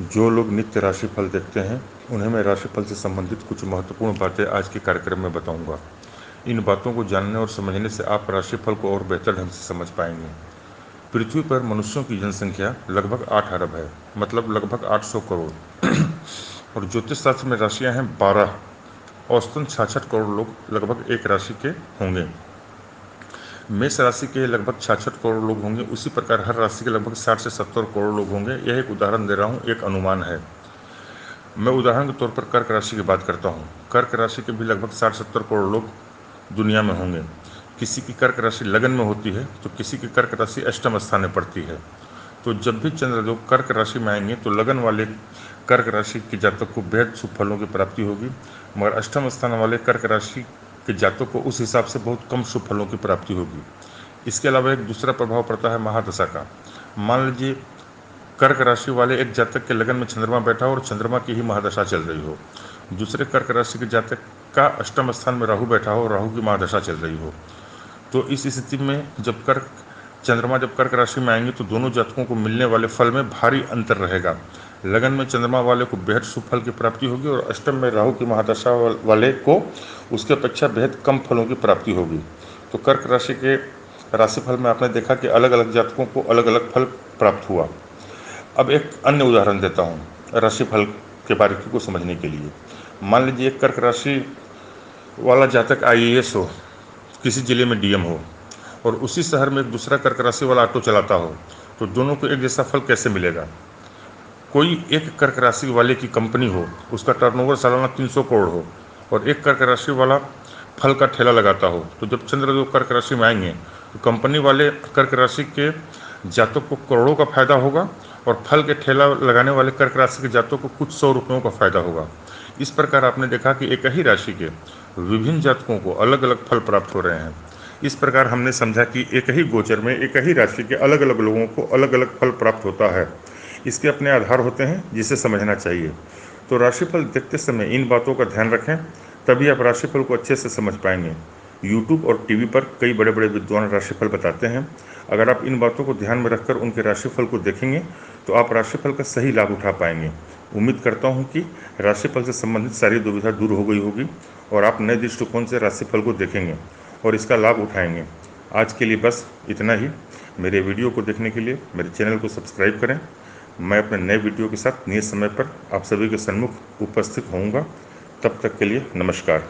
जो लोग नित्य राशिफल देखते हैं उन्हें मैं राशिफल से संबंधित कुछ महत्वपूर्ण बातें आज के कार्यक्रम में बताऊंगा। इन बातों को जानने और समझने से आप राशिफल को और बेहतर ढंग से समझ पाएंगे। पृथ्वी पर मनुष्यों की जनसंख्या लगभग 8 अरब है, मतलब लगभग 800 करोड़। और ज्योतिष शास्त्र में राशियां हैं 12। औसतन 66 करोड़ लोग लगभग एक राशि के होंगे। मेष राशि के लगभग 66 करोड़ लोग होंगे। उसी प्रकार हर राशि के लगभग 60 से 70 करोड़ लोग होंगे। यह एक उदाहरण दे रहा हूँ, एक अनुमान है। मैं उदाहरण के तौर पर कर्क राशि की बात करता हूँ। कर्क राशि के भी लगभग 60-70 करोड़ लोग दुनिया में होंगे। किसी की कर्क राशि लगन में होती है तो किसी की कर्क राशि अष्टम स्थान में पड़ती है। तो जब भी चंद्रदेव कर्क राशि में आएंगे तो लगन वाले कर्क राशि के जातक को बेहद शुभ फलों की प्राप्ति होगी, मगर अष्टम स्थान वाले कर्क राशि के जातक को उस हिसाब से बहुत कम शुभ फलों की प्राप्ति होगी। इसके अलावा एक दूसरा प्रभाव पड़ता है महादशा का। मान लीजिए कर्क राशि वाले एक जातक के लगन में चंद्रमा बैठा हो और चंद्रमा की ही महादशा चल रही हो। दूसरे कर्क राशि के जातक का अष्टम स्थान में राहु बैठा हो और राहु की महादशा चल रही हो। तो इस स्थिति में जब कर्क राशि में आएंगे तो दोनों जातकों को मिलने वाले फल में भारी अंतर रहेगा। लगन में चंद्रमा वाले को बेहद शुभ फल की प्राप्ति होगी और अष्टम में राहु की महादशा वाले को उसके अपेक्षा बेहद कम फलों की प्राप्ति होगी। तो कर्क राशि के राशिफल में आपने देखा कि अलग अलग जातकों को अलग अलग फल प्राप्त हुआ। अब एक अन्य उदाहरण देता हूँ राशिफल के बारीकी को समझने के लिए। मान लीजिए एक कर्क राशि वाला जातक IAS हो, किसी जिले में DM हो, और उसी शहर में एक दूसरा कर्क राशि वाला ऑटो चलाता हो, तो दोनों को एक जैसा फल कैसे मिलेगा? कोई एक कर्क राशि वाले की कंपनी हो, उसका टर्नओवर सालाना 300 करोड़ हो, और एक कर्क राशि वाला फल का ठेला लगाता हो, तो जब चंद्रदेव कर्क राशि में आएंगे तो कंपनी वाले कर्क राशि के जातक को करोड़ों का फायदा होगा और फल के ठेला लगाने वाले कर्क राशि के जातकों को कुछ 100 रुपयों का फायदा होगा। इस प्रकार आपने देखा कि एक ही राशि के विभिन्न जातकों को अलग अलग फल प्राप्त हो रहे हैं। इस प्रकार हमने समझा कि एक ही गोचर में एक ही राशि के अलग अलग लोगों को अलग अलग फल प्राप्त होता है। इसके अपने आधार होते हैं जिसे समझना चाहिए। तो राशिफल देखते समय इन बातों का ध्यान रखें, तभी आप राशिफल को अच्छे से समझ पाएंगे। यूट्यूब और टीवी पर कई बड़े बड़े विद्वान राशिफल बताते हैं। अगर आप इन बातों को ध्यान में रखकर उनके राशिफल को देखेंगे तो आप राशिफल का सही लाभ उठा पाएंगे। उम्मीद करता हूं कि राशिफल से संबंधित सारी दुविधा दूर हो गई होगी और आप नए दृष्टिकोण से राशिफल को देखेंगे और इसका लाभ उठाएंगे। आज के लिए बस इतना ही। मेरे वीडियो को देखने के लिए मेरे चैनल को सब्सक्राइब करें। मैं अपने नए वीडियो के साथ नियत समय पर आप सभी के सन्मुख उपस्थित होऊंगा। तब तक के लिए नमस्कार।